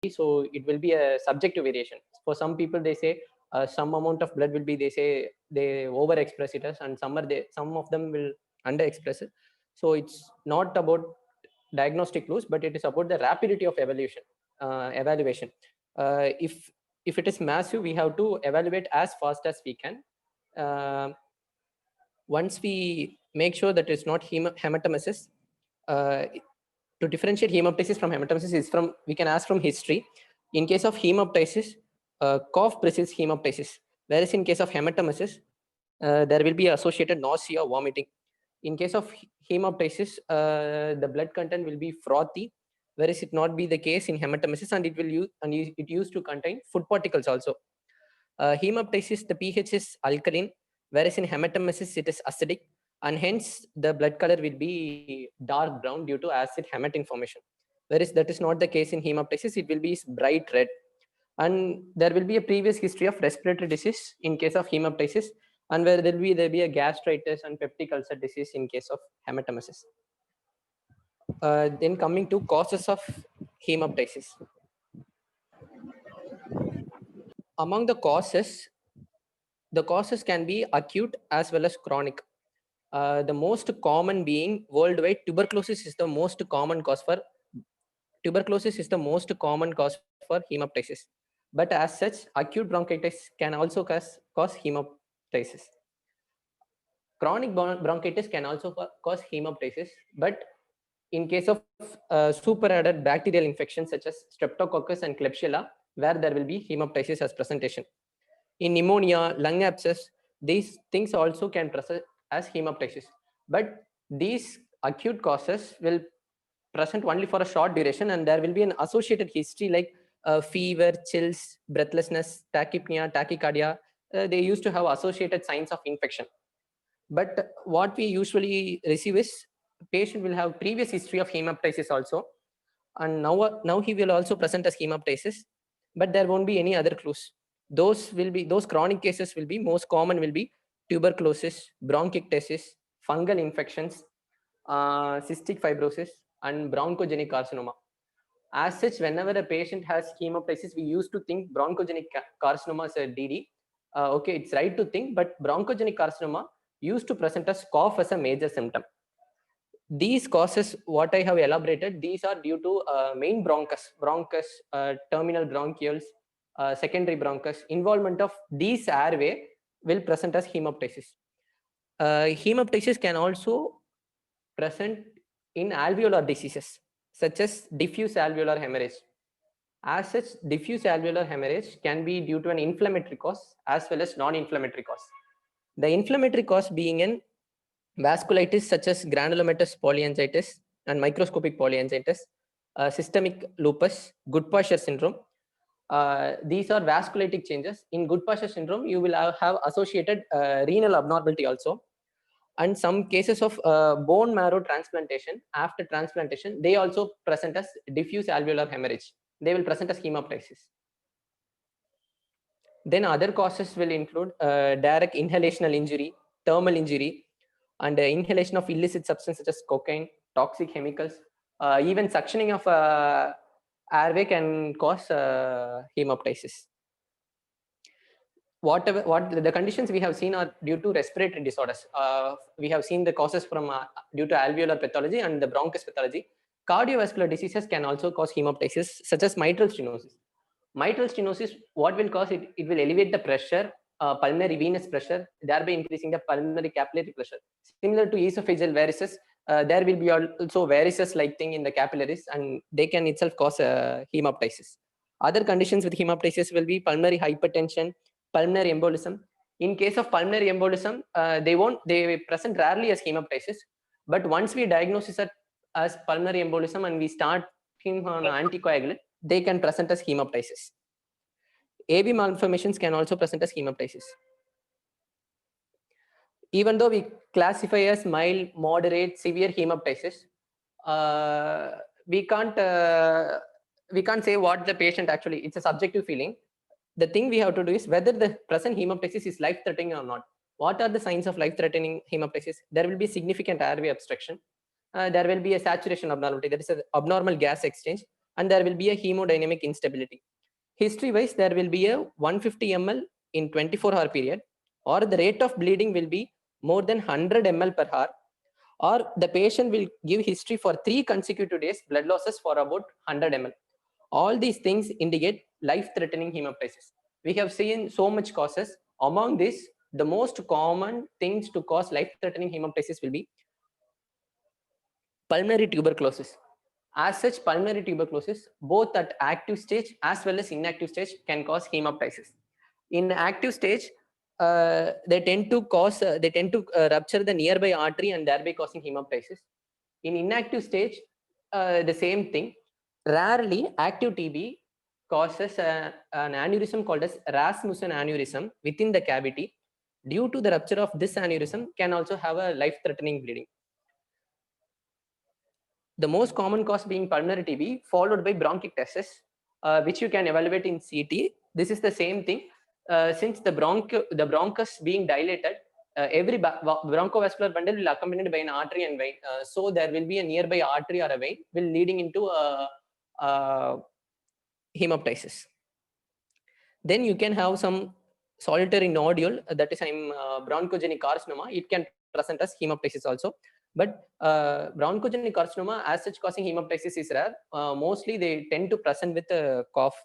so it will be a subjective variation. For some people, they say some amount of blood will be, they say they overexpress it as, and some of them will underexpress it. So it's not about diagnostic clues, but it is about the rapidity of evaluation. If it is massive, we have to evaluate as fast as we can. Once we make sure that it's not hematemesis, to differentiate hemoptysis from hematemesis is from, we can ask from history. In case of hemoptysis, cough precedes hemoptysis, whereas in case of hematemesis, there will be associated nausea, vomiting. In case of hemoptysis, the blood content will be frothy, whereas it not be the case in hematemesis, and it used to contain food particles also. Hemoptysis, the pH is alkaline, whereas in hematemesis it is acidic, and hence the blood color will be dark brown due to acid hematine formation. Whereas that is not the case in hemoptysis, it will be bright red. And there will be a previous history of respiratory disease in case of hemoptysis, and where there will be a gastritis and peptic ulcer disease in case of hematemesis. Then coming to causes of hemoptysis. Among the causes can be acute as well as chronic. The most common being worldwide, tuberculosis is the most common cause for hemoptysis. But as such, acute bronchitis can also cause hemoptysis. Chronic bronchitis can also cause hemoptysis, but in case of superadded bacterial infections such as Streptococcus and Klebsiella, where there will be hemoptysis as presentation. In pneumonia, lung abscess, these things also can present as hemoptysis. But these acute causes will present only for a short duration, and there will be an associated history like fever, chills, breathlessness, tachypnea, tachycardia. They used to have associated signs of infection. But what we usually receive is patient will have previous history of hemoptysis also, and now he will also present as hemoptysis, but there won't be any other clues. Those chronic cases will be most common will be tuberculosis, bronchiectasis, fungal infections, cystic fibrosis, and bronchogenic carcinoma. As such, whenever a patient has hemoptysis, we used to think bronchogenic carcinoma is a DD. Okay, it's right to think, but bronchogenic carcinoma used to present as cough as a major symptom. These causes, what I have elaborated, these are due to main bronchus, terminal bronchioles, secondary bronchus. Involvement of these airway will present as hemoptysis. Hemoptysis can also present in alveolar diseases such as diffuse alveolar hemorrhage. As such, diffuse alveolar hemorrhage can be due to an inflammatory cause as well as non-inflammatory cause. The inflammatory cause being in vasculitis such as granulomatous polyangiitis and microscopic polyangiitis, systemic lupus, Goodpasture syndrome. These are vasculitic changes. In Goodpasture syndrome, you will have associated renal abnormality also. And some cases of bone marrow transplantation, after transplantation, they also present as diffuse alveolar hemorrhage. They will present as hemoptysis. Then other causes will include direct inhalational injury, thermal injury, and inhalation of illicit substances such as cocaine, toxic chemicals. Even suctioning of airway can cause hemoptysis. What the conditions we have seen are due to respiratory disorders. We have seen the causes from due to alveolar pathology and the bronchus pathology. Cardiovascular diseases can also cause hemoptysis, such as mitral stenosis. Mitral stenosis, what will cause it? It will elevate the pressure, pulmonary venous pressure, thereby increasing the pulmonary capillary pressure. Similar to esophageal varices, there will be also varices-like thing in the capillaries, and they can itself cause hemoptysis. Other conditions with hemoptysis will be pulmonary hypertension, pulmonary embolism. In case of pulmonary embolism, they present rarely as hemoptysis, but once we diagnose it as pulmonary embolism and we start him on anticoagulant, they can present as hemoptysis. AV malformations can also present as hemoptysis. Even though we classify as mild, moderate, severe hemoptysis, we can't say what the patient actually, it's a subjective feeling. The thing we have to do is whether the present hemoptysis is life-threatening or not. What are the signs of life-threatening hemoptysis? There will be significant airway obstruction. There will be a saturation abnormality, that is an abnormal gas exchange, and there will be a hemodynamic instability. History wise, there will be a 150 ml in 24-hour period, or the rate of bleeding will be more than 100 ml per hour, or the patient will give history for 3 consecutive days blood losses for about 100 ml. All these things indicate life-threatening hemoptysis. We have seen so much causes. Among this, the most common things to cause life-threatening hemoptysis will be pulmonary tuberculosis. As such, pulmonary tuberculosis, both at active stage as well as inactive stage, can cause hemoptysis. In active stage, they tend to rupture the nearby artery and thereby causing hemoptysis. In inactive stage, the same thing. Rarely, active TB causes an aneurysm called as Rasmussen aneurysm within the cavity. Due to the rupture of this aneurysm, can also have a life-threatening bleeding. The most common cause being pulmonary TB, followed by bronchiectasis, which you can evaluate in CT. This is the same thing. Since the bronchus being dilated, every bronchovascular bundle will accompanied by an artery and vein. So there will be a nearby artery or a vein will leading into hemoptysis. Then you can have some solitary nodule, that is bronchogenic carcinoma. It can present as hemoptysis also. But bronchogenic carcinoma as such causing hemoptysis is rare. Mostly they tend to present with a cough.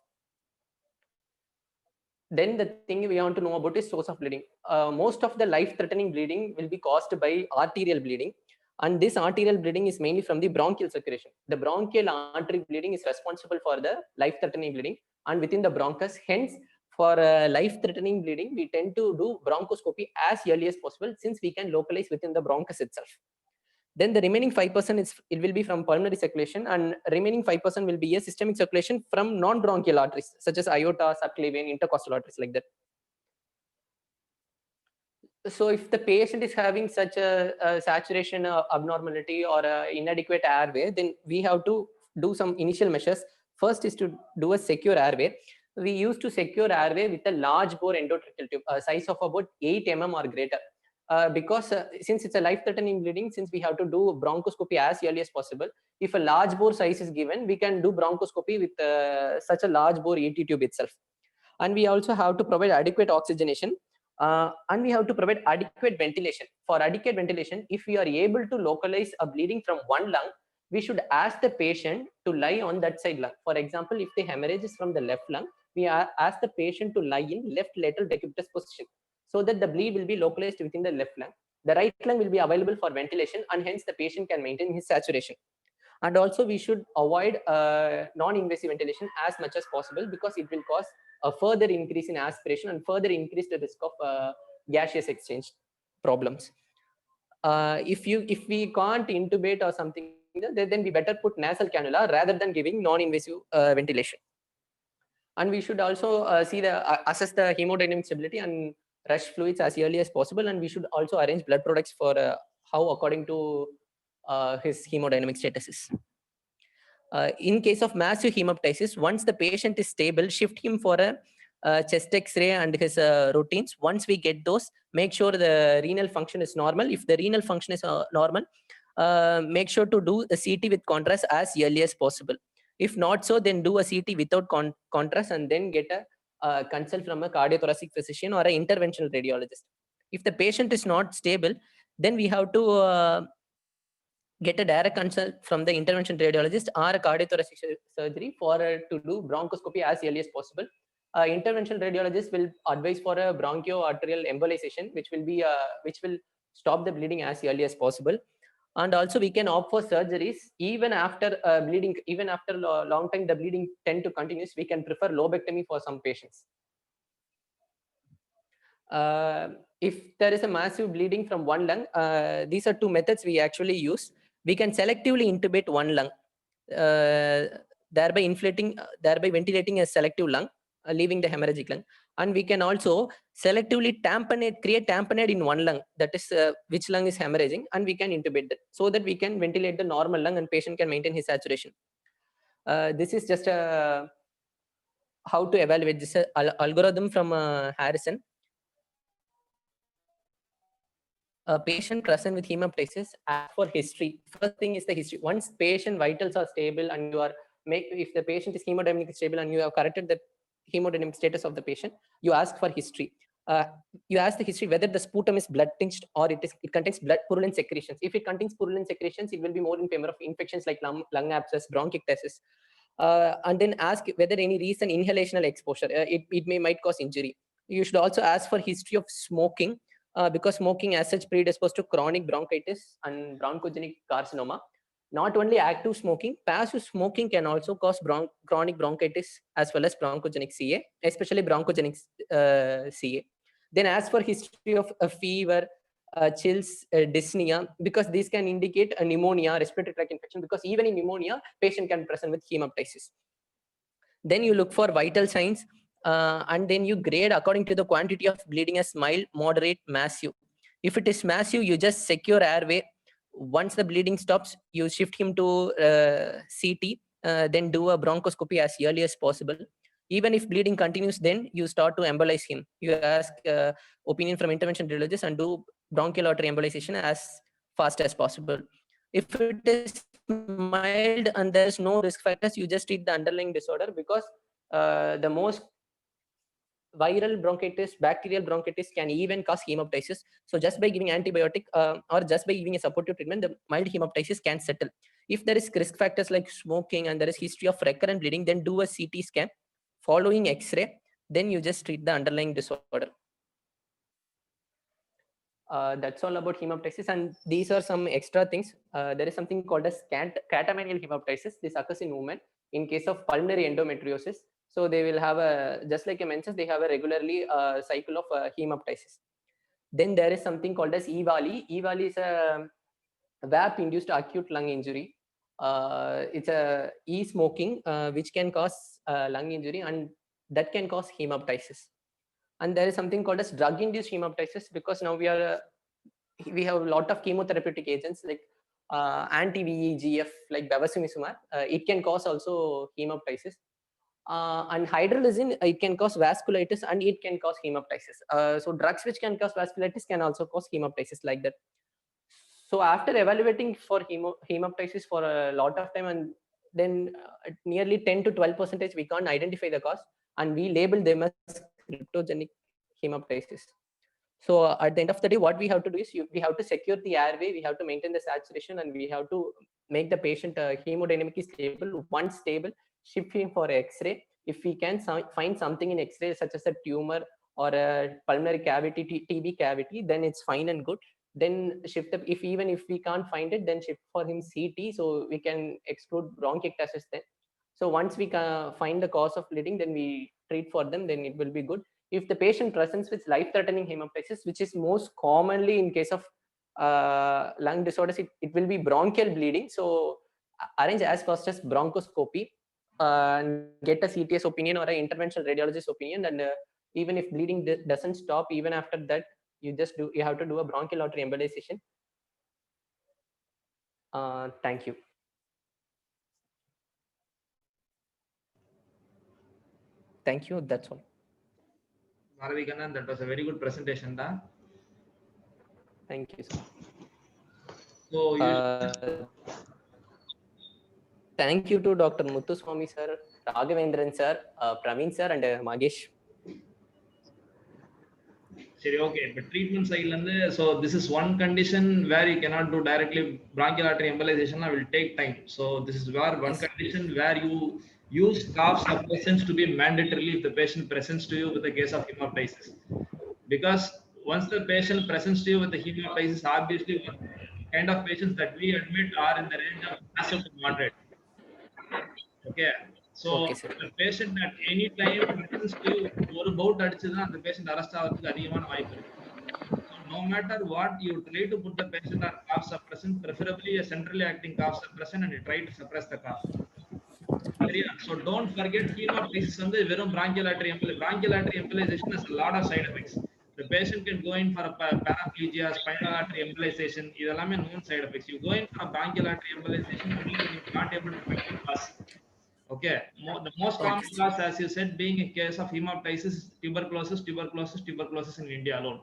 Then the thing we want to know about is source of bleeding. Most of the life-threatening bleeding will be caused by arterial bleeding. And this arterial bleeding is mainly from the bronchial circulation. The bronchial artery bleeding is responsible for the life-threatening bleeding. And within the bronchus, hence, for life-threatening bleeding, we tend to do bronchoscopy as early as possible, since we can localize within the bronchus itself. Then the remaining 5% it will be from pulmonary circulation, and remaining 5% will be a systemic circulation from non-bronchial arteries such as aorta, subclavian, intercostal arteries, like that. So if the patient is having such a saturation abnormality or inadequate airway, then we have to do some initial measures. First is to do a secure airway. We used to secure airway with a large bore endotracheal tube, a size of about 8 mm or greater. Because since it's a life-threatening bleeding, since we have to do bronchoscopy as early as possible, if a large bore size is given, we can do bronchoscopy with such a large bore ET tube itself. And we also have to provide adequate oxygenation, and we have to provide adequate ventilation. For adequate ventilation, if we are able to localize a bleeding from one lung, we should ask the patient to lie on that side lung. For example, if the hemorrhage is from the left lung, we ask the patient to lie in left lateral decubitus position, so that the bleed will be localized within the left lung. The right lung will be available for ventilation, and hence the patient can maintain his saturation. And also we should avoid non-invasive ventilation as much as possible, because it will cause a further increase in aspiration and further increase the risk of gaseous exchange problems. If we can't intubate or something, then we better put nasal cannula rather than giving non-invasive ventilation. And we should also assess the hemodynamic stability and rush fluids as early as possible. And we should also arrange blood products for how according to his hemodynamic status is. In case of massive hemoptysis, once the patient is stable, shift him for a chest X-ray and his routines. Once we get those, make sure the renal function is normal. If the renal function is normal, make sure to do a CT with contrast as early as possible. If not so, then do a CT without contrast, and then get a consult from a cardiothoracic physician or an interventional radiologist. If the patient is not stable, then we have to get a direct consult from the intervention radiologist or a cardiothoracic surgery for to do bronchoscopy as early as possible. Interventional radiologist will advise for a bronchoarterial embolization, which will stop the bleeding as early as possible. And also we can opt for surgeries even after bleeding, even after a long time the bleeding tend to continue. We can prefer lobectomy for some patients. If there is a massive bleeding from one lung, these are two methods we actually use. We can selectively intubate one lung, thereby ventilating a selective lung, leaving the hemorrhagic lung. And we can also selectively create tamponade in one lung, that is which lung is hemorrhaging, and we can intubate that, so that we can ventilate the normal lung and patient can maintain his saturation. This is just how to evaluate this algorithm from Harrison. A patient present with hemoptysis, ask for history. First thing is the history. Once patient vitals are stable and you are if the patient is hemodynamically stable and you have corrected the hemodynamic status of the patient, you ask for history. You ask the history whether the sputum is blood tinged or it contains blood purulent secretions. If it contains purulent secretions, it will be more in favor of infections like lung abscess, bronchiectasis. And then ask whether any recent inhalational exposure, it might cause injury. You should also ask for history of smoking, because smoking as such predisposed to chronic bronchitis and bronchogenic carcinoma. Not only active smoking, passive smoking can also cause chronic bronchitis as well as bronchogenic CA, especially bronchogenic CA. Then ask for history of a fever, chills, dyspnea, because these can indicate a pneumonia, respiratory tract infection, because even in pneumonia, patient can present with hemoptysis. Then you look for vital signs, and then you grade according to the quantity of bleeding as mild, moderate, massive. If it is massive, you just secure airway. Once the bleeding stops, you shift him to CT, then do a bronchoscopy as early as possible. Even if bleeding continues, then you start to embolize him. You ask opinion from intervention radiologist and do bronchial artery embolization as fast as possible. If it is mild and there's no risk factors, you just treat the underlying disorder, because the most viral bronchitis, bacterial bronchitis can even cause hemoptysis. So just by giving antibiotic or just by giving a supportive treatment, the mild hemoptysis can settle. If there is risk factors like smoking and there is history of recurrent bleeding, then do a CT scan following X-ray. Then you just treat the underlying disorder. That's all about hemoptysis, and these are some extra things. There is something called as catamenial hemoptysis. This occurs in women in case of pulmonary endometriosis. So they will have just like I mentioned, they have a regularly cycle of hemoptysis. Then there is something called as EVALI. EVALI is a VAP-induced acute lung injury. It's a e-smoking, which can cause lung injury, and that can cause hemoptysis. And there is something called as drug-induced hemoptysis, because now we have a lot of chemotherapeutic agents like anti-VEGF like bevacizumab. It can cause also hemoptysis. And hydralazine, it can cause vasculitis and it can cause hemoptysis. So drugs which can cause vasculitis can also cause hemoptysis like that. So after evaluating for hemoptysis for a lot of time, and then nearly 10 to 12%, we can't identify the cause, and we label them as cryptogenic hemoptysis. So at the end of the day, what we have to do is we have to secure the airway, we have to maintain the saturation, and we have to make the patient hemodynamically stable. Once stable, shift him for X-ray. If we can find something in X-ray such as a tumor or a pulmonary cavity, TB cavity, then it's fine and good. Then shift up. Even if we can't find it, then shift for him CT, so we can exclude bronchiectasis then. So once we can find the cause of bleeding, then we treat for them, then it will be good. If the patient presents with life-threatening hemoptysis, which is most commonly in case of lung disorders, it will be bronchial bleeding. So arrange as fast as bronchoscopy, and get a CTS opinion or an interventional radiologist opinion. And even if bleeding doesn't stop, even after that, you have to do a bronchial artery embolization. Thank you. Thank you. That's all. Maravikannan, that was a very good presentation, da. Thank you, sir. So thank you to Dr. Muthuswamy sir, Raghavendran sir, Praveen sir, and Magesh. Okay, but treatment side, so this is one condition where you cannot do directly bronchial artery embolization, will take time. So this is where one condition where you use cough suppressants to be mandatorily if the patient presents to you with a case of hemoptysis. Because once the patient presents to you with the hemoptysis, obviously what kind of patients that we admit are in the range of massive to moderate. Okay. So the patient at any time presents to you ஒரு bout அடிச்சதுனா அந்த patient arrest ஆகிறதுக்கு அதிகமான வாய்ப்பு இருக்கு. So no matter what, you try to put the patient on cough suppressant, preferably a centrally acting cough suppressant, and you try to suppress the cough. So don't forget hemoptysis வந்து வெறும் bronchial artery embolization has a lot of side effects. The patient can go in for a paraplegia, spinal artery embolization. இதெல்லாமே known side effects. You go in for a bronchial artery embolization only when you're not able to find the cause. Okay, the most common cause, as you said, being a case of hemoptysis, tuberculosis in India alone.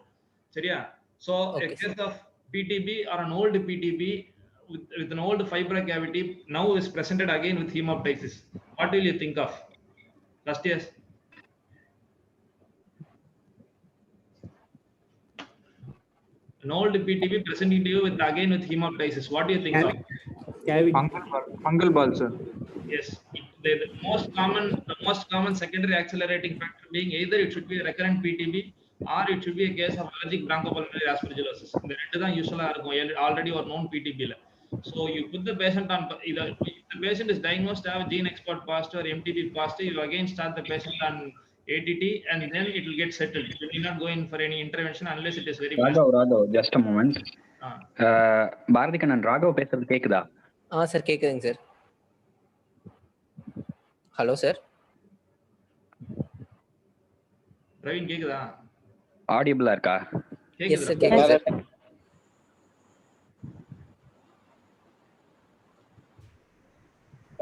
So a case of PTB or an old PTB, with an old fibra cavity now is presented again with hemoptysis. What will you think of? First, yes. An old PTB presenting to you with again with hemoptysis. What do you think of? Cavity. Fungal ball, sir. Yes, the most common secondary accelerating factor being either it should be a recurrent PTB or it should be a case of allergic bronchopulmonary aspergillosis. இந்த ரெண்டு தான் யூசுவலா இருக்கும் already or known PTB ல. So you put the patient on either if the patient is diagnosed to have gene export positive or MTP positive, you again start the patient on ATT and then it will get settled. You need not go in for any intervention unless it is very Raghav just a moment. Bharathi Kannan Raghav பேசுறது கேக்குதா? Sir கேக்குதுங்க sir. Hello sir. Praveen கேக்குதா? ஆடியபிளா இருக்கா? Yes sir கேக்குது sir.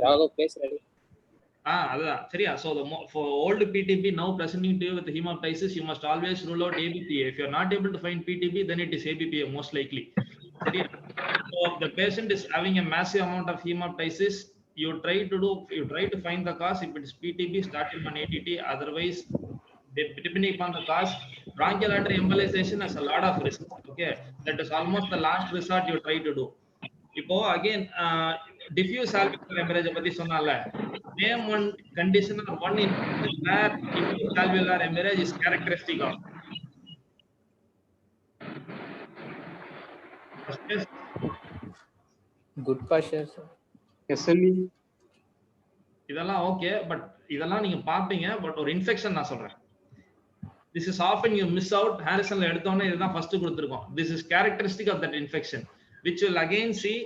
Raghav பேசுறீங்க? அதான் சரியா. So for old PTB now presenting to you with hemoptysis, you must always rule out ABPA. If you are not able to find PTB, then it is ABPA most likely. சரியா. So if the patient is having a massive amount of hemoptysis, you try to find the cause. If it is PTB, start him on ATT. Otherwise, depending upon the cause, bronchial artery embolization has a lot of risk. Okay, that is almost the last resort you try to do. இப்போ again diffuse alveolar hemorrhage பத்தி சொன்னால, name one condition or one infection where diffuse alveolar hemorrhage is characteristic of. Good question sir. SLE. இதெல்லாம் okay, but இதெல்லாம் நீங்க பாப்பீங்க, but ஒரு infection நான் சொல்றேன். This is often you miss out. ஹாரிசன்ல எடுத்தோனே இதுதான் ஃபர்ஸ்ட் கொடுத்திருக்கோம். This is characteristic of that infection, which will again see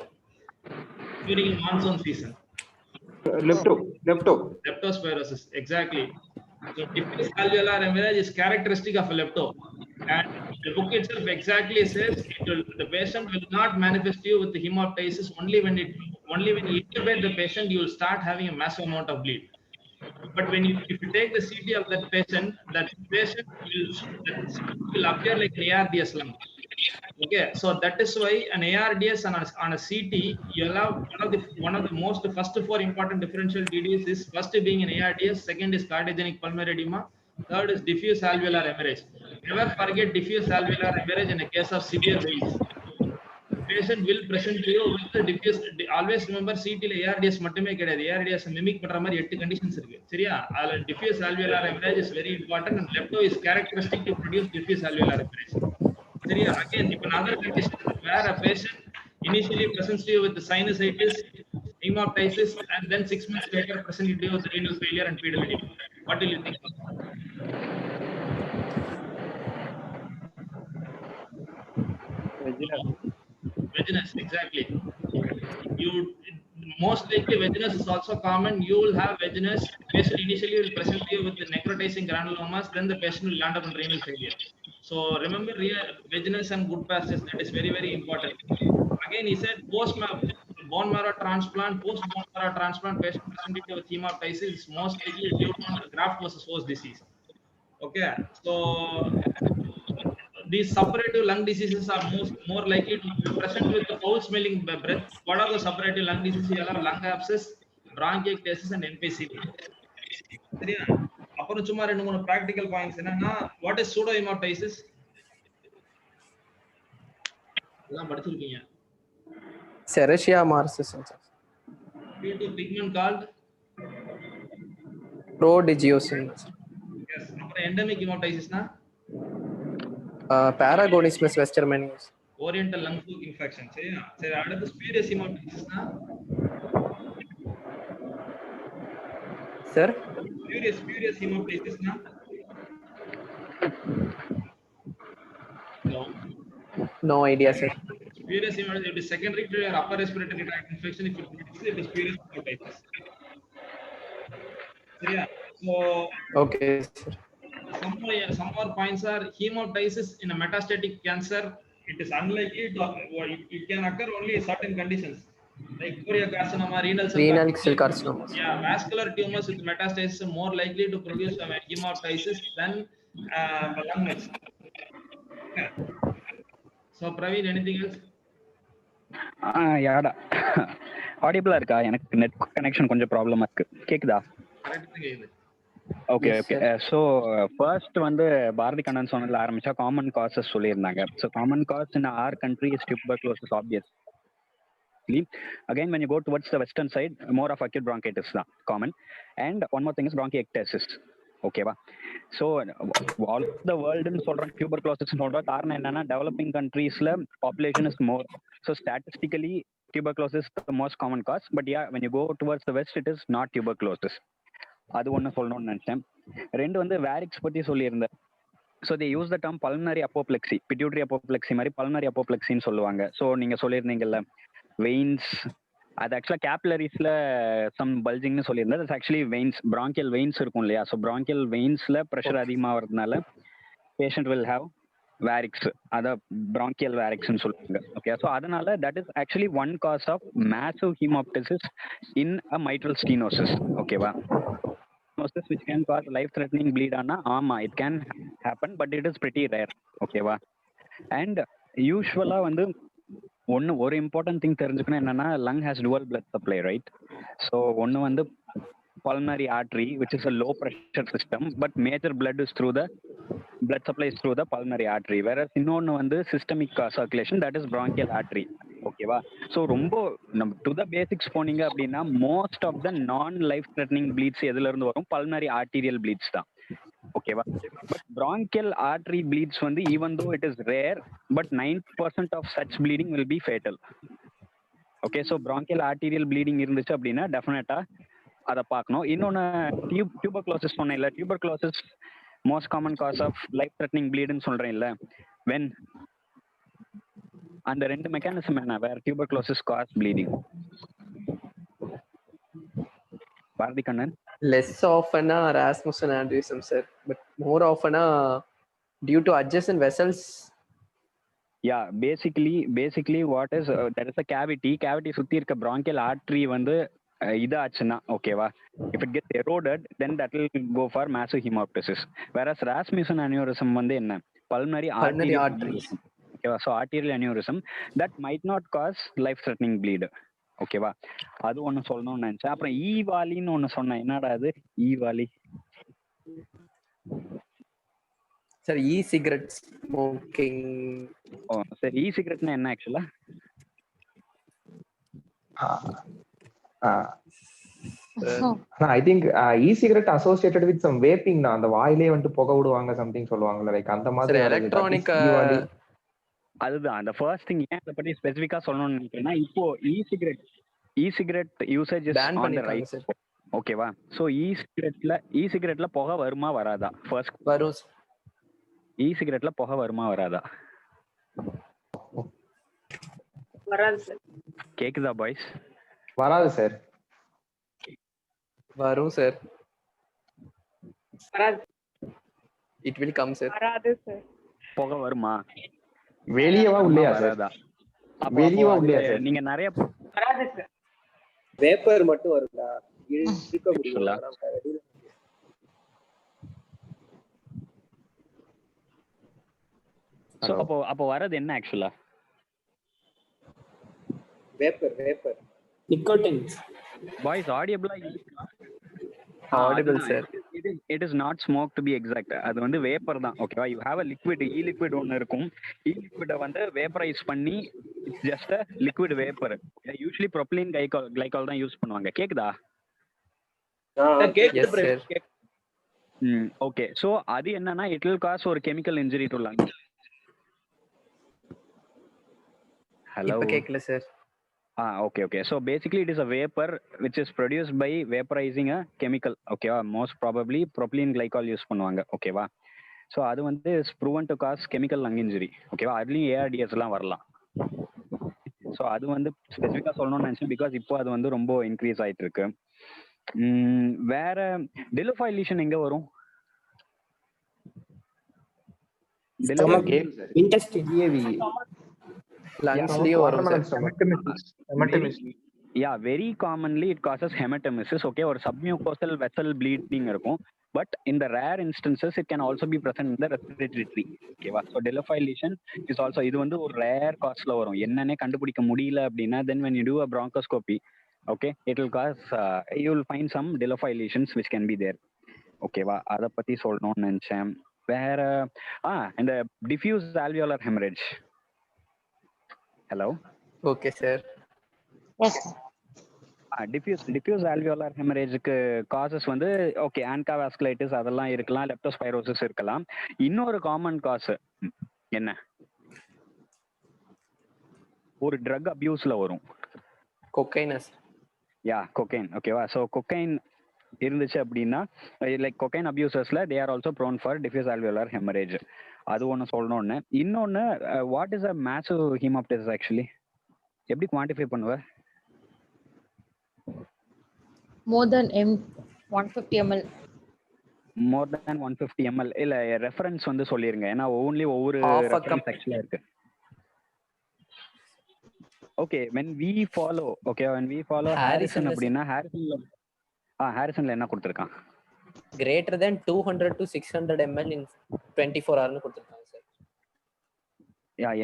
during monsoon season. Leptospirosis, exactly. So diffuse alveolar hemorrhage is characteristic of a lepto, and the book itself exactly says the patient will not manifest you with the hemoptysis only when you intubate the patient, you will start having a massive amount of bleed. But if you take the CT of that patient will appear like an ARDS lung. Okay, so that is why an ARDS on a CT, you have one of the most first four important differential DDs is first being an ARDS, second is cardiogenic pulmonary edema, third is diffuse alveolar hemorrhage. Never forget diffuse alveolar hemorrhage in a case of severe veins. Patient will present to you with the diffuse. Always remember CT ல ARDS மட்டுமே கிடையாது. ARDS mimic பண்ற மாதிரி 8 conditions இருக்கு. சரியா? அதுல diffuse alveolar hemorrhage is very important and lepto is characteristic to produce diffuse alveolar hemorrhage. சரியா? Again, if another condition where a patient initially presents to you with the sinusitis, hemoptysis, and then 6 months later presents to you with renal failure and pedal edema. What will you think of? Vaginous, exactly. Most likely vaginous is also common. You will have vaginous. Patient initially will present you with the necrotizing granulomas, then the patient will land up in renal failure. So remember vaginous and good passages, that is very, very important. Again, he said bone marrow transplant, post-bone marrow transplant patient presented with hemoptysis is most likely due to graft versus host disease. Okay, so these suppurative lung diseases are more likely to be present with the foul smelling breath. What are the suppurative lung diseases? You have lung abscess, bronchiectasis and emphysema. சரியா? அப்புறம் சும்மா ரெண்டு மூணு practical points என்னன்னா, what is pseudohemoptysis? எல்லாம் படிச்சிருக்கீங்க. Serratia marcescens. Due to pigment called Prodigiosin. Yes. அப்புறம் endemic hemoptysis னா Paragonismus westermanius. Oriental lung fluke infection. சரியா? சரி, அடுத்து spurious hemoptysis னா Sir? Spurious hemoptysis na? No idea, sir. Spurious hemoptysis, it is secondary to your upper respiratory tract infection. If it is spurious hemoptysis. Yeah. So Okay, sir. Some more points are hemoptysis in a metastatic cancer. It is unlikely to. It can occur only in certain conditions, like choriocarcinoma, renal cell carcinoma. Yeah, vascular tumors with metastasis are more likely to produce hemoptysis than lung mets. Okay. So Praveen, anything else? யாடா ஆடிபிளா இருக்கா? எனக்கு net connection கொஞ்சம் ப்ராப்ளமா இருக்கு. கேக்குதா? Correct கேக்குது. Okay Yes, okay. sir. So first வந்து பாரதி கண்ணன் சொன்னதுல ஆரம்பிச்சா காமன் காசஸ் சொல்லியிருந்தாங்க. So common cos in our country is tuberculosis obviously. Again when you go towards the western side, more of acute bronchitis தான் common. And one more thing is bronchiectasis. ஓகேவா? So all the வேர்ல்டுன்னு சொல்கிறேன் tuberculosis சொல்கிற காரணம் என்னன்னா developing கண்ட்ரீஸில் population is more. So statistically tuberculosis is the most common cause, but yeah, when you go towards the west it is not tuberculosis. அது ஒன்று சொல்லணும்னு நினைச்சேன். ரெண்டு வந்து வேரிக்ஸ் பற்றி சொல்லியிருந்தேன். So they use the term pulmonary apoplexy, pituitary apoplexy மாதிரி pulmonary அப்போப்ளெக்சின்னு சொல்லுவாங்க. ஸோ நீங்கள் சொல்லியிருந்தீங்கல்ல வெயின்ஸ், அது ஆக்சுவலாக கேப்லரிஸில் சம் பல்ஜிங்னு சொல்லியிருந்தேன். அது ஆக்சுவலி வெயின்ஸ், பிராங்கியல் வெயின்ஸ் இருக்கும் இல்லையா? ஸோ பிராங்கியல் வெயின்ஸில் ப்ரெஷர் அதிகமாகிறதுனால பேஷண்ட் வில் ஹாவ் வேரிக்ஸ், அதை பிராங்கியல் வேரிக்ஸ்ன்னு சொல்லுவாங்க. ஓகே, ஸோ அதனால that is actually one cause of massive hemoptysis in a mitral stenosis. ஓகேவா? which can cause life threatening bleed ஆனா ஆமா it can happen, but it is pretty rare. ஓகேவா? And யூஸ்வலா வந்து ஒரு இம்பார்ட்டன்ட் திங் தெரிஞ்சுக்கணும் என்னன்னா lung has dual blood supply, right? So ஒன்று வந்து pulmonary artery which is a low pressure system, but major blood supply is through the pulmonary artery, whereas இன்னொன்று வந்து systemic circulation, that is bronchial artery. ஓகேவா? So ரொம்ப நம்ம to the basics போனீங்க அப்படின்னா most of the நான் life threatening pleats எதுல இருந்து வரும்? பல்மனரி ஆர்டீரியல் ப்ளீட்ஸ் தான். ஓகேவா? பட் bronchial artery bleeds வந்து even though it is rare, but 90% of such bleeding will be fatal. Okay, so bronchial arterial bleeding இருந்துச்சு அப்படின்னா டெஃபினட்டா அதை பார்க்கணும். இன்னொன்று டியூபர்குலோசிஸ் சொன்னேன் இல்லை, tuberculosis most common cause of life threatening ப்ளீடுன்னு சொல்றேன் இல்லை. வென் அந்த ரெண்டு மெக்கானிசம் என்ன வேற tuberculosis cause bleeding? Bharathi Kannan. Less often Rasmussen aneurysm, sir, but more often due to adjacent vessels. Yeah, basically what is there is a cavity சுத்தி இருக்க bronchial artery வந்து இதாச்சுன்னா ஓகேவா, if it gets eroded then that will go for massive hemoptysis. Whereas Rasmussen aneurysm வந்து என்ன? pulmonary arteries. ஓகேவா? So arterial aneurysm that might not cause life threatening bleed. ஓகேவா? அது ஒன்று சொல்லணும்னு நினைச்சேன். அப்புறம் ஈவாலின்னு ஒன்று சொன்னேன், என்னடா அது ஈவாலி? Sir e-cigarette smoking. ஓ சரி, e-cigaretteனா என்ன ஆக்சுவலா? I think e-cigarette associated with some vaping தான். அந்த வாயிலே வந்து புகை விடுவாங்க சம்திங் சொல்லுவாங்கல, லைக் அந்த மாதிரி எலக்ட்ரானிக். அதுதான் அந்த ஃபர்ஸ்ட் திங். ஏன் அதை பத்தி ஸ்பெசிஃபிக்கா சொல்லணும்னு நினைக்கிறேன்னா இப்போ e-cigarette usage is on the rise. ஓகேவா? சோ இ-சிகரெட்ல புகை வருமா வராதா? ஃபர்ஸ்ட் வரும். இ-சிகரெட்ல புகை வருமா வராதா? வராது சார். கேக்குதா பாய்ஸ்? வராது சார். வரும் சார். வராது. It will come sir. வராது சார். புகை வருமா? வெளியவா உள்ளேயா சார்? வெளியவா உள்ளேயா சார்? நீங்க நிறைய வராது சார். வேப்பர் மட்டும் வருதா? இருக்க முடியல. சோ அப்போ வரது என்ன ஆக்சுவலா? Vapour nicotine. பாய்ஸ் ஆடியபிளா? Audible sir. It is not smoke to be exact. அது வந்து வேப்பர் தான். ஓகேவா? you have a liquid, e-liquid ஒன்னு இருக்கும். e-liquid வந்து வேப்பரைஸ் பண்ணி it's just a liquid vapor. usually propylene glycol தான் யூஸ் பண்ணுவாங்க. கேக்குதா? Yes sir. ஓகே, சோ அது என்னன்னா it will cause ஒரு chemical injury to lungs. hello இப்ப கேக்கல sir. Okay. So basically it is a vapor which is produced by vaporizing a chemical. Okay, most probably propylene glycol use பண்ணுவாங்க. ஓகேவா? So அது வந்து is proven to cause chemical lung injury. ஓகேவா? அதுலேயும் ARTS எல்லாம் வரலாம். ஸோ அது வந்து ஸ்பெசிஃபிக்காக சொல்லணும்னு நினச்சேன், பிகாஸ் இப்போ அது வந்து ரொம்ப இன்க்ரீஸ் ஆகிட்டு இருக்கு. வேற டெலுஃபாயில் லீஷன் எங்கே வரும்? லங்ஸ்லயும் வரும் sir. Yeah, very commonly it causes hematemesis. Okay, ஒரு submucosal vessel bleeding இருக்கும். but in the rare instances it can also be present in the respiratory tree. Okay va? So Delafoy lesion is also இது வந்து ஒரு rare cause ல வரும். என்னன்னே கண்டுபிடிக்க முடியல அப்படின்னா then when you do a bronchoscopy, okay, it will cause you will find some Delafoy lesions which can be there. Okay va? அத பத்தி சொல்லணும்னு நினைச்சேன். வேற இந்த diffuse alveolar hemorrhage. Hello. Okay, sir. Yes. diffuse alveolar hemorrhageக்கு causes வந்து okay ANCA vasculitis அதெல்லாம் இருக்கலாம், லெப்டோஸ்பைரோசிஸ் இருக்கலாம். இன்னொரு காமன் காஸ் என்ன? ஒரு ட்ரக் அபியூஸ்ல வரும். Cocaine. கொக்கைன். ஓகேவா? ஸோ கொக்கைன் இருந்துச்சு அப்படின்னா லைக் கொக்கைன் அபியூசர்ஸ்ல they are also prone for diffuse alveolar hemorrhage. அது ஒன்று சொல்லணும்னு. இன்னொன்று what is a massive hemoptysis actually? எப்படி குவான்டிஃபை பண்ணுவ? More than 150 ml. More than 150 ml இல்ல ரெஃபரன்ஸ் வந்து சொல்லிருங்க, ஏன்னா ஒவ்வொரு ரெஃபரன்ஸ் ஆக்சுவலா இருக்கு. Okay when we follow Harrison அப்படின்னா ஹாரிசன்ல என்ன கொடுத்திருக்கான்? Greater than 200 to 600 ml in 24 hours னு கொடுத்திருக்காங்க சார்.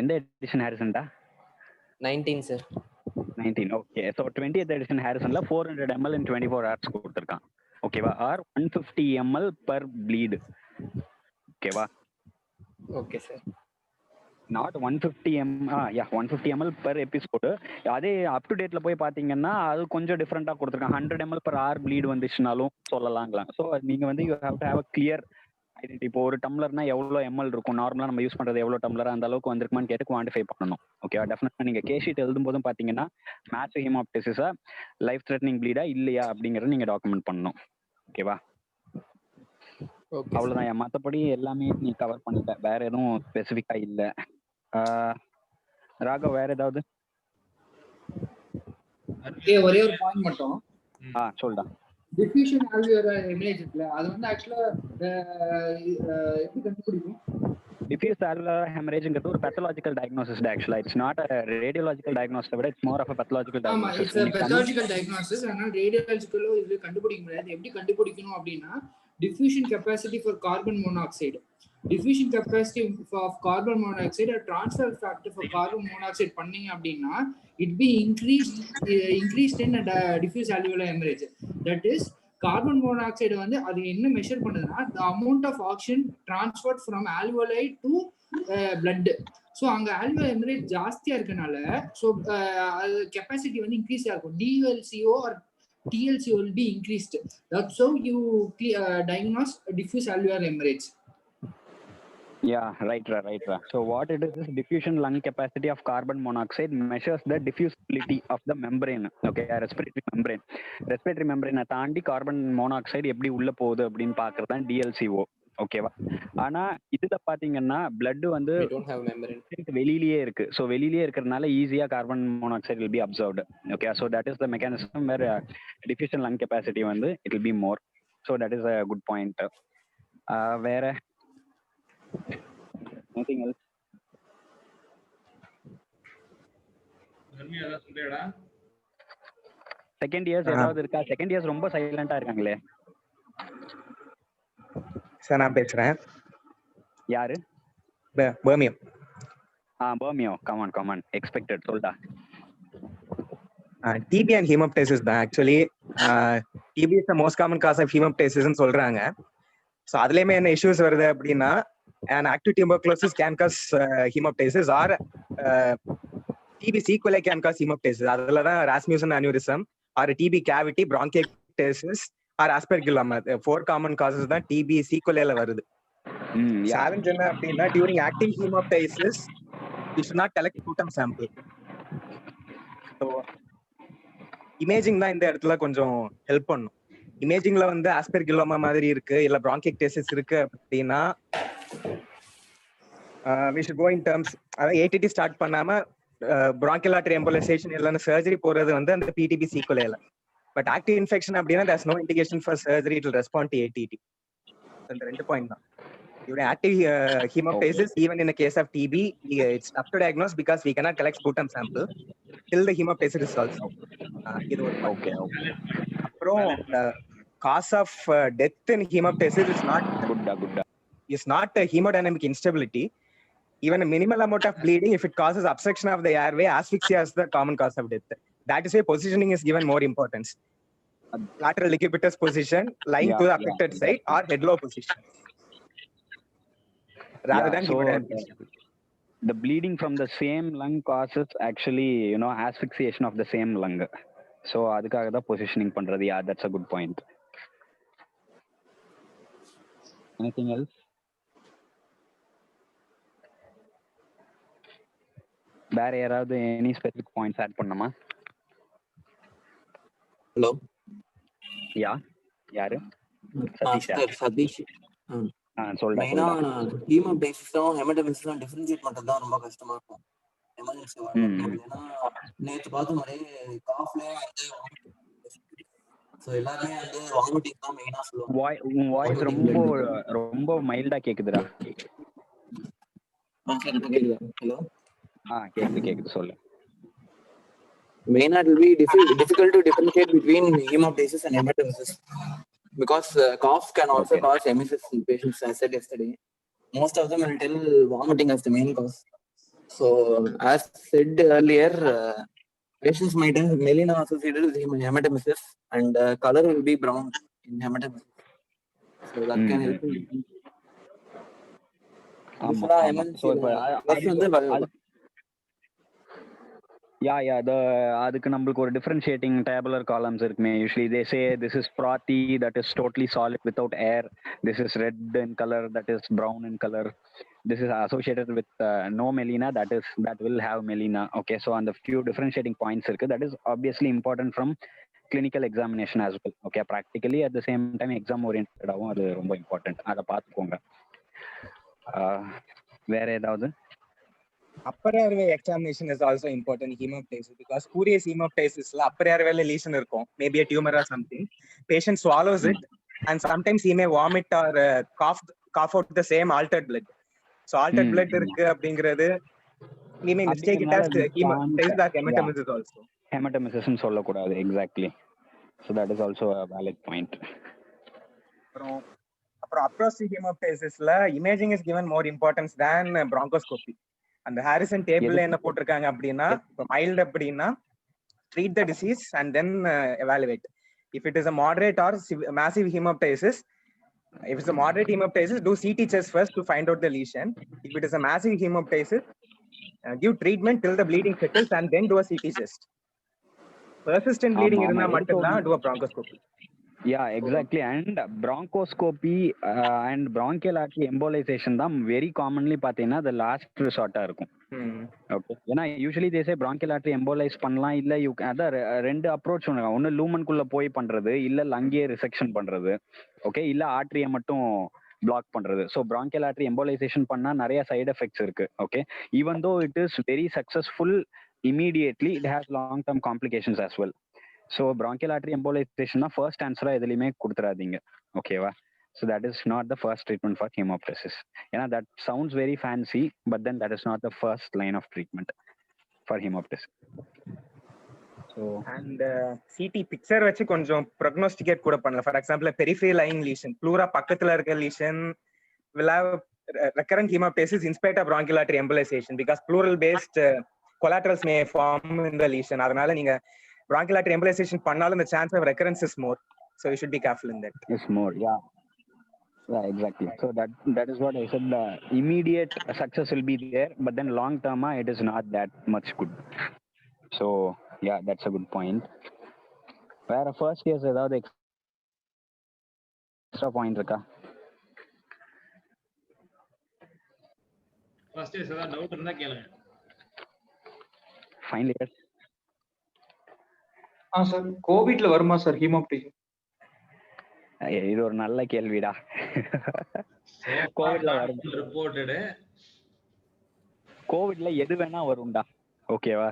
எந்த எடிஷன் ஹாரிசன்டா? 19 சார். 19. ஓகே. ஸோ 20th எடிஷன் ஹாரிசன்ல 400 ml in 24 hours கொடுத்திருக்கான். ஓகேவா? Or 150 ml per bleed. ஓகேவா? ஓகே சார். Not 150 ml per episode. அதே அப் டு டேட்ல போய் பாத்தீங்கன்னா அது கொஞ்சம் டிஃப்ரெண்டா கொடுத்துருக்காங்க. 100 ml per hour bleed வந்துச்சுனாலும் சொல்லலாங்களாம். ஸோ நீங்க வந்து you have to have a clear identity. இப்போ ஒரு டம்ளர்னா எவ்வளோ எம்எல் இருக்கும், நார்மலா நம்ம யூஸ் பண்றது எவ்வளோ டம்ளர், அந்த அளவுக்கு வந்திருக்குமான்னு கேட்டு குவான்டிஃபை பண்ணணும். ஓகேவா? டெஃபினட்டா நீங்க கேஷீட் எழுதும் போதும் பாத்தீங்கன்னா மேசிவ் ஹீமாப்டிசிஸா லைஃப் த்ரெட்னிங் ப்ளீடா இல்லையா அப்படிங்கறத நீங்க டாக்குமெண்ட் பண்ணணும். ஓகேவா? அவ்வளவுதான். மற்றபடி எல்லாமே நீ கவர் பண்ணிட்ட, வேற எதுவும் ஸ்பெசிஃபிக்கா இல்ல. ராகவ் வேற ஏதாவது? ஒரே ஒரு பாயிண்ட் மட்டும் சொல்டா. டிஃப்யூஷன் ஆல்வியோலார் ஹெமரேஜ் இருக்குல, அது வந்து ஆக்சுவலா எப்படி கண்டுபிடிக்கும்? டிஃப்யூஸ் ஆல்வியோலார் ஹெமரேஜ்ங்கிறது ஒரு pathological diagnosis ஆக்சுவலா. It's not a radiological diagnosis, விட it's more of a pathological diagnosis. ஆமா, இட்ஸ் a pathological diagnosis. ஆனால் ரேடியாலஜிக்கலோ இது கண்டுபிடிக்க முடியாது. எப்படி கண்டுபிடிக்கணும் அப்படின்னா diffusion capacity for carbon monoxide, diffusion capacity of carbon monoxide or transfer factor for carbon monoxide பண்ணீங்க அப்படின்னா it be increased in diffuse alveolar hemorrhage. That is carbon monoxide வந்து அது என்ன மெஷர் பண்ணுதுன்னா the amount of oxygen transferred from alveoli to blood. So அங்க alveolar hemorrhage ஜாஸ்தியா இருக்கனால so capacity வந்து இன்க்ரீஸ் ஆகும். DLCO or TLCO will be increased. That's how you diagnose diffuse alveolar hemorrhage. Yeah, right. So what it is diffusion lung capacity of carbon monoxide measures the diffusibility of the membrane. Okay, respiratory membrane தாண்டி carbon monoxide எப்படி உள்ள போகுது அப்படின்னு பாக்குறது தான் DLCO. ஓகேவா? ஆனா இதுல பாத்தீங்கன்னா பிளட் வந்து வெளியிலேயே இருக்கு. ஸோ வெளியிலேயே இருக்கிறதுனால ஈஸியா carbon monoxide will be absorbed. Okay, so that is the mechanism where diffusion lung capacity வந்து it will be more. So that is a good point. வேற nothing else? தர்மியா சொல்றேடா. செகண்ட் இயர்ஸ் ஏதாவது இருக்கா? செகண்ட் இயர்ஸ் ரொம்ப சைலண்டா இருக்காங்களே. Sir நான் பேசுறேன். யாரு? பர்மியோ. பர்மியோ. Come on expected. சொல்டா. TB and hemoptysis தான் actually. TB is the most common cause of hemoptysis ன்னு சொல்றாங்க. ஸோ அதுலயுமே என்ன இஷ்யூஸ் வருது அப்படின்னா an active tuberculosis can cause hemoptysis or TB sequelae can cause hemoptysis. அதுல தான் Rasmussen aneurysm or TB cavity, bronchiectasis or aspergilloma, 4 common causes தான் TB sequelae வருது. சேலஞ்ச் என்ன அப்படின்னா during active hemoptysis we should not collect sputum sample. So imaging தான் இந்த இடத்துல கொஞ்சம் ஹெல்ப் பண்ணும். இமேஜிங்ல வந்து ஆஸ்பெர்கில்லோமா மாதிரி இருக்கு இல்ல bronchiectasis இருக்கு அப்படின்னா we should go in terms, அதாவது ATT ஸ்டார்ட் பண்ணாம bronchial artery embolization இல்லைன்னு சர்ஜரி போறது வந்து அந்த PTB sequelae. But active infection அப்படின்னா there's no indication for surgery, it will respond to ATT. அந்த ரெண்டு பாயிண்ட் தான். During active hemoptysis, even in the case of TB, it's tough to diagnose because we cannot collect sputum sample till the hemoptysis is solved. இது ஒரு okay. அப்புறம் cause of death in hemoptysis is not a hemodynamic instability. Even a minimal amount of bleeding, if it causes obstruction of the airway, asphyxia is the common cause of death. That is why positioning is given more importance. Lateral decubitus position, lying to the affected side, or head low position, rather than hemodynamic. The bleeding from the same lung causes actually, asphyxiation of the same lung. So அதுக்காக தான் positioning பண்றது. Yeah, that's a good point. Anything else? வேற யாராவது any specific points add பண்ணணுமா? Hello. Yeah. யாரு? சதீஷ். சொல்றேன். மெயினா ஹீமோடைசிஸும் ஹெமடமிஸும் differentiate பண்றது தான் ரொம்ப கஷ்டமா இருக்கும் எமர்ஜென்சி வார்டுல. ஏன்னா நேத்து பார்த்த மாதிரி காஃப்லயே வந்து சோ எல்லாருமே வந்து வாமிட்டிங் தான் மெயினா சொல்லுவாங்க. உன் வாய்ஸ் ரொம்ப மைல்டா கேக்குதுடா. ஹலோ. கேக்குது சொல்லு. Main it will be difficult to differentiate between hemoptysis and hematemesis because coughs can also cause emesis in patients. As I said yesterday, most of them will tell vomiting as the main cause. So as said earlier, patients might have melena associated with hematemesis and color will be brown in hematemesis. So that can help in அதுக்கு நம்மளுக்கு ஒரு differentiating tabular columns இருக்குமே. Usually they say this is frothy that is totally solid without air, this is red in colour, that is brown in colour, this is associated with no melena, that will have melena. Okay, so on the few differentiating points irukku, that is obviously important from clinical examination as well. Okay, practically at the same time exam oriented avum adu romba important, ada paathukonga. Vera edavadhu upper airway examination is also important in hemoptysis because curious hemoptysis la upper airway la lesion irukum, maybe a tumor or something. Patient swallows it and sometimes he may vomit or cough out the same altered blood. So altered blood irukku அப்படிங்கிறது we may mistake it as hemoptysis or hematemesis also. Hematemesis னு சொல்ல கூடாது. Exactly. So that is also a valid point. அப்புறம் approach hemoptysisல imaging is given more importance than bronchoscopy. அந்த Harrison டேபிள்ல என்ன போட்டிருக்காங்க அப்படின்னா, மைல்ட் அப்படின்னா treat the disease and then evaluate. If it is a moderate or massive hemoptysis, if it's a moderate hemoptysis, do CT chest first to find out the lesion. If it is a massive hemoptysis, give treatment till the bleeding settles and then do a CT chest. Persistent bleeding irundha mattumda do a bronchoscopy. Yeah, exactly. And bronchoscopy and bronchial artery embolization தான் very commonly பார்த்தீங்கன்னா the last resort இருக்கும். Okay, ஏன்னா usually they say bronchial artery embolize பண்ணலாம், இல்ல அதான் ரெண்டு approach ஒன்று, ஒன்று லூமன்குள்ள போய் பண்றது, இல்ல லங்கே ரிசெக்ஷன் பண்றது. ஓகே, இல்ல ஆர்ட்ரியை மட்டும் பிளாக் பண்றது. ஸோ bronchial artery embolization பண்ணா நிறைய சைடு எஃபெக்ட்ஸ் இருக்கு. Okay, even though it is very successful immediately, it has long term complications as well. So bronchial artery embolization தான் ஃபர்ஸ்ட் ஆன்சரா எதுலையுமே கொடுத்துறாதீங்க. ஓகேவா? So that is not the first treatment for hemoptysis. ஏன்னா that sounds very fancy, but then that is not the first line of treatment for hemoptysis. So and CT picture வச்சு கொஞ்சம் prognosticate கூட பண்ணலாம். For example, periphery lying lesion, pleura பக்கத்துல இருக்க lesion will have recurrent hemoptysis in spite of bronchial artery embolization because pleural based collaterals may form in the lesion. அதனால நீங்க bronchial artery embolization பண்ணாலும் the chance of recurrence is more, so you should be careful in that. Is more, yeah, exactly. So that is what I said, the immediate success will be there, but then long term it is not that much good. So yeah, that's a good point. Where first case ஏதாவது extra point இருக்கா? first case ஏதாவது doubt இருந்தா கேளுங்க. Finally sir கோவிட்ல வருமா sir haemoptysis? இது ஒரு நல்ல கேள்விடா. கோவிட்ல வரும் ரிப்போர்ட்டட். கோவிட்ல எது வேணா வரும்டா. ஓகேவா?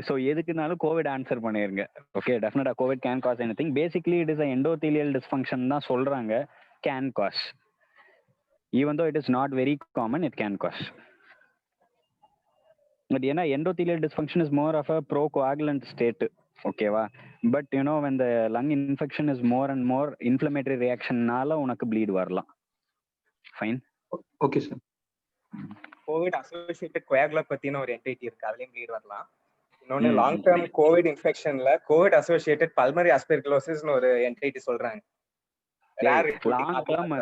சோ எதுக்குனாலும் கோவிட் ஆன்சர் பண்ணிருங்க. ஓகே, டெஃபினட்டா Covid can cause anything. Basically it is a endothelial dysfunction தான் சொல்றாங்க, can cause. Even though it is not very common, it can cause. But ஏன்னா endothelial dysfunction is more of a procoagulant state. ஓகேவா? But you know, when the lung infection is more and more inflammatory reaction நால உனக்கு bleed வரலாம். Fine. Okay சார். Covid associated கோயாகுலோபத்தின்னு ஒரு entity இருக்கு, அதுலயும் ப்ளீட் வரலாம். இன்னொன்னு லாங் டேர்ம் கோவிட் இன்ஃபெக்ஷன்ல கோவிட் அசோசியேட்டட் பல்மரி அஸ்பெர்குலோசிஸ்னு ஒரு என்டிட்டி சொல்றாங்க. லாங் டேர்ம்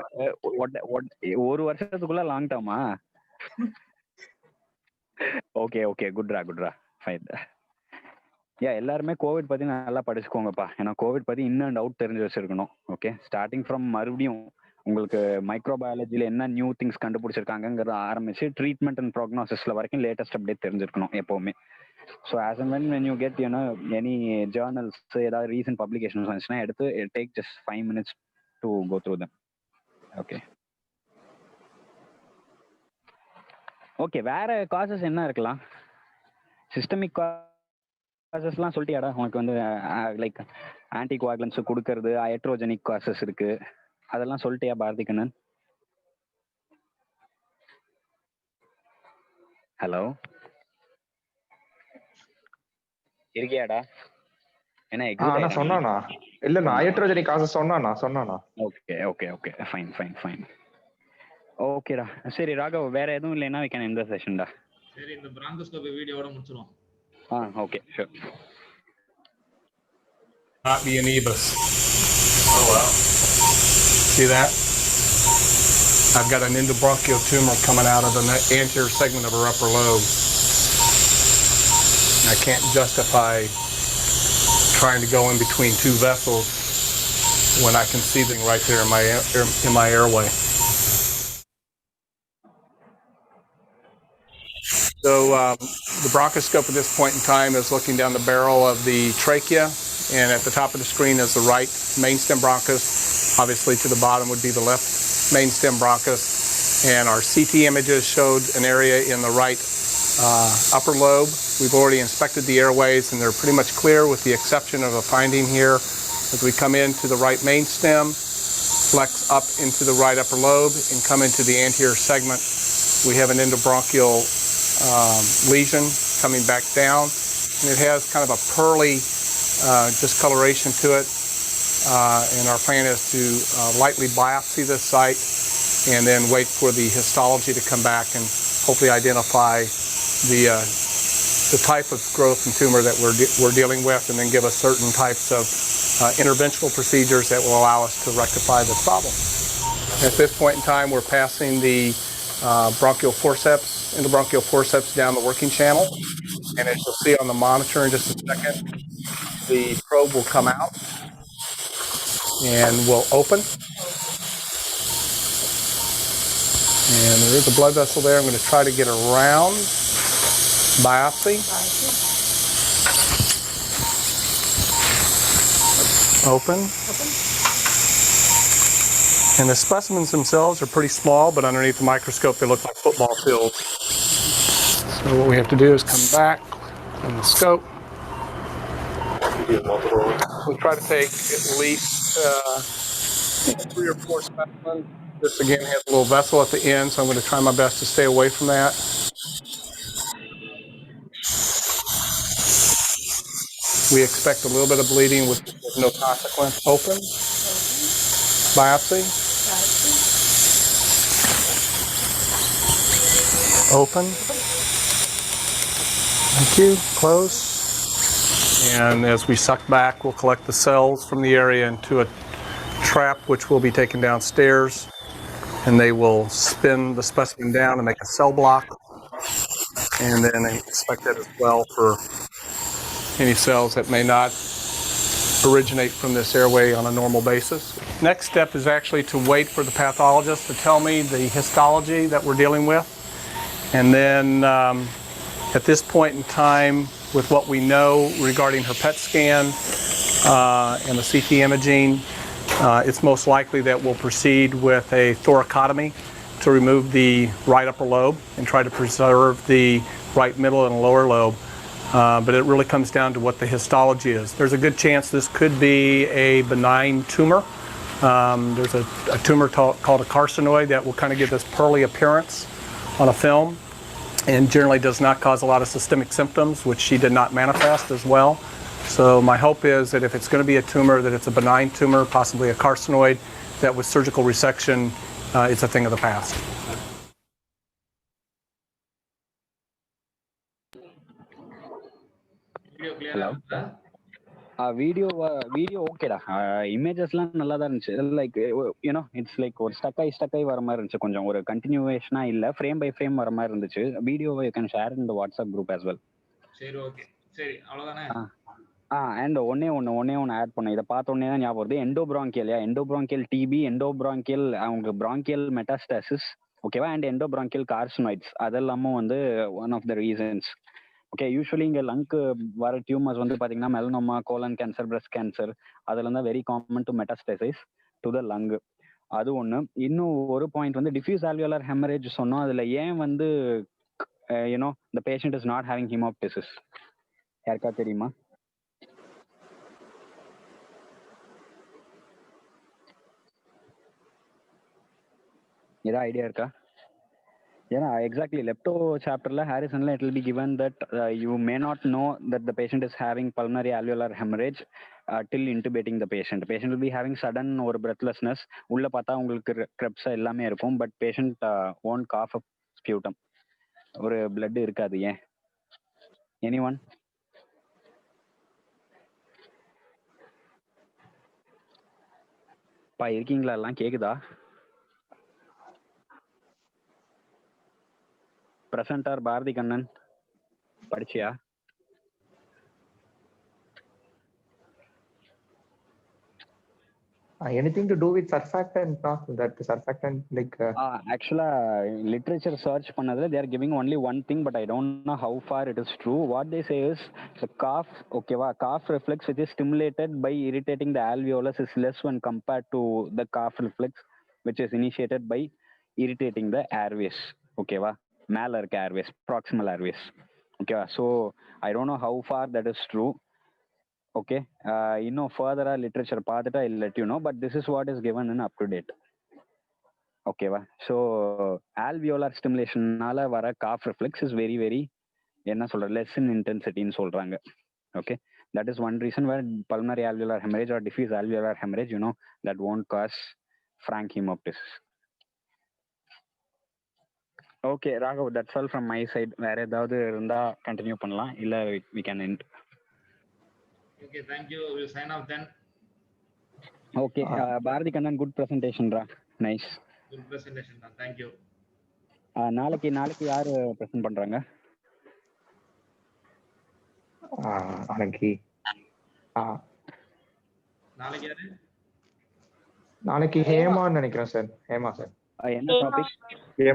ஒரு வருஷத்துக்குள்ள லாங் டேர்மா? ஓகே ஓகே, குட்ரா ஃபைன். எல்லாருமே கோவிட் பத்தி நல்லா படிச்சுக்கோங்கப்பா. ஏன்னா கோவிட் பத்தி இன் அண்ட் அவுட் தெரிஞ்சு வச்சிருக்கணும். ஓகே, ஸ்டார்டிங் ஃப்ரம் மறுபடியும் உங்களுக்கு மைக்ரோபயாலஜில என்ன நியூ திங்ஸ் கண்டுபிடிச்சிருக்காங்கிறத ஆரம்பிச்சு ட்ரீட்மெண்ட் அண்ட் ப்ரோக்னோசிஸ்ல வரைக்கும் லேட்டஸ்ட் அப்டேட் தெரிஞ்சிருக்கணும் எப்பவுமே. So as and when you get any journals ஏதாவது ரீசன்ட் பப்ளிகேஷன்ஸ் வந்துச்சுன்னா எடுத்து take just 5 minutes to go through them. Okay, வேற காசஸ் என்ன இருக்கலாம்? சிஸ்டமிக் காசஸ்லாம் சொல்லிட்டியாடா? உனக்கு லைக் ஆன்டி கோஆகுலன்ஸ் கொடுக்கறது, ஹைட்ரோஜெனிக் காசஸ் இருக்கு, அதெல்லாம் சொல்லிட்டியா பாரதி கண்ணன்? ஹலோ, இருக்கியாடா? என்ன சொன்னானா? இல்ல நான் ஹைட்ரோஜெனிக் காசஸ் சொன்னானா? Okay fine. ஓகேடா, சரி ராகவ், வேற எதுவும் இல்லைன்னா we can end the session டா. சரி, இந்த bronchoscopy வீடியோவோட முடிச்சிரோம். Okay, sure. Not the anebus. Oh wow. See that? I've got an endobronchial tumor coming out of the anterior segment of her upper lobe. I can't justify trying to go in between two vessels when I can see them right there in my airway. So the bronchoscope at this point in time is looking down the barrel of the trachea, and at the top of the screen is the right mainstem bronchus. Obviously to the bottom would be the left mainstem bronchus, and our CT images showed an area in the right upper lobe. We've already inspected the airways and they're pretty much clear with the exception of a finding here. As we come into the right mainstem, flex up into the right upper lobe and come into the anterior segment, we have an endobronchial lesion coming back down, and it has kind of a pearly discoloration to it, and our plan is to lightly biopsy this site and then wait for the histology to come back and hopefully identify the type of growth and tumor that we're dealing with, and then give us certain types of interventional procedures that will allow us to rectify this problem. At this point in time, we're passing the endobronchial forceps down the working channel, and as you'll see on the monitor in just a second, the probe will come out and will open. And there is a blood vessel there. I'm going to try to get around. Biopsy. Open. And the specimens themselves are pretty small, but underneath the microscope they look like football fields. So what we have to do is come back on the scope. We'll try to take at least 3 or 4 specimens. This again has a little vessel at the end, so I'm going to try my best to stay away from that. We expect a little bit of bleeding with no consequence. Open. Biopsy. Open. Thank you. Close. And as we suck back, we'll collect the cells from the area into a trap, which will be taken downstairs, and they will spin the specimen down and make a cell block. And then I expect that as well for any cells that may not originate from this airway on a normal basis. Next step is actually to wait for the pathologist to tell me the histology that we're dealing with. And then at this point in time, with what we know regarding her PET scan and the CT imaging, it's most likely that we'll proceed with a thoracotomy to remove the right upper lobe and try to preserve the right middle and lower lobe. But it really comes down to what the histology is. There's a good chance this could be a benign tumor. There's a tumor called a carcinoid that will kind of give this pearly appearance on a film, and generally does not cause a lot of systemic symptoms, which she did not manifest as well. So my hope is that if it's going to be a tumor, that it's a benign tumor, possibly a carcinoid, that with surgical resection, it's a thing of the past. Video கிளியரா Hello. இருக்கா? Video ஓகேடா. இமேஜஸ்லாம் நல்லா தான் இருந்துச்சு. Like you know it's like ஒரு stuck ஆகி வர மாதிரி இருந்துச்சு. கொஞ்சம் ஒரு கண்டினியூவேஷனா இல்ல, ஃப்ரேம் பை ஃப்ரேம் வர மாதிரி இருந்துச்சு. வீடியோவை you can share in the WhatsApp group as well. சரி ஓகே. சரி அவ்வளவுதானே? அண்ட் ஒன்னே ஒன்று ஆட் பண்ண, இதை பார்த்த உடனே தான் ஞாபகம் வருது. எண்டோபிராங்கியல் டிபி, எண்டோபிராங்கியல் அவங்க பிராங்கியல் மெட்டாஸ்டாசிஸ், ஓகேவா, அண்ட் எண்டோபிராங்கியல் கார்சினாய்ட்ஸ், அதெல்லாமும் வந்து one of the reasons. Okay, usually இங்கே லங்க்கு வர டியூமர்ஸ் வந்து பார்த்தீங்கன்னா melanoma, colon cancer, breast cancer, அதெல்லாம் தான் very common to metastasis to the lung. அது ஒன்று. இன்னும் ஒரு பாயிண்ட் வந்து டிஃப்யூஸ் ஆல்வியோலர் ஹெமரேஜ் சொன்னோம். அதில் ஏன் வந்து you know the patient is not having hemoptysis, யாருக்கா தெரியுமா? ஏதாவது ஐடியா இருக்கா? ஏன்னா எக்ஸாக்ட்லி லெப்டோ சாப்டர்ல ஹாரிசன்ல it will be given that you may not know that the patient is having pulmonary alveolar hemorrhage till intubating the patient. Patient will be having sudden ஒரு breathlessness, உள்ள பார்த்தா உங்களுக்கு கிரெப்ஸ் எல்லாமே இருக்கும், but patient won't cough up sputum, ஒரு blood இருக்காது. ஏன்? anyone? பா இருக்கீங்களா? எல்லாம் கேக்குதா? பிரசன்டார் பாரதி கண்ணன் படிச்சியா? Anything to do with surfactant, that surfactant like ஆக்சுவலா லிட்ரேச்சர் சர்ச் பண்ணதுல they are giving only one thing, but I don't know how far it is true. What they say is the cough, ஓகேவா, cough reflex which is stimulated by irritating the alveolus is less when compared to the cough reflex which is initiated by irritating the airways, ஓகேவா, மேல இருக்க airways, proximal airways, ஓகேவா. So I don't know how far that is true. Okay, இன்னும் ஃபர்தரா literature பார்த்துட்டா I let you know, but this is what is given in up to date, ஓகேவா. So alveolar ஸ்டிமுலேஷனால வர cough reflex is very very என்ன சொல்ற less in இன்டென்சிட்டின்னு சொல்றாங்க. Okay, that is one reason where pulmonary alveolar haemorrhage or diffuse alveolar haemorrhage you know that won't cause frank hemoptysis. Okay Raghav, that's all from my side. வேற ஏதாவது இருந்தா continue பண்ணலாம், இல்ல we can end. Okay, thank you. We'll sign off then. Okay, Bharathi Kannan, good presentation raw, nice. Good presentation. Thank you. நாளைக்கு யாரு present பண்றாங்க? நாளைக்கு ஹேமான்னு நினைக்கிறேன் சார். ஹேமா சார். என்ன topic?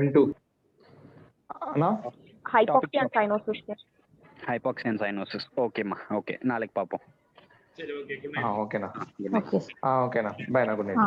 M2 Anna, hypoxia and cyanosis. Hypoxia and cyanosis. ஓகேம்மா, okay, நாளைக்கு பார்ப்போம். சரி, ஓகே, குட் நைட். ஓகேண்ணா. ஓகேண்ணா, பை. Good night.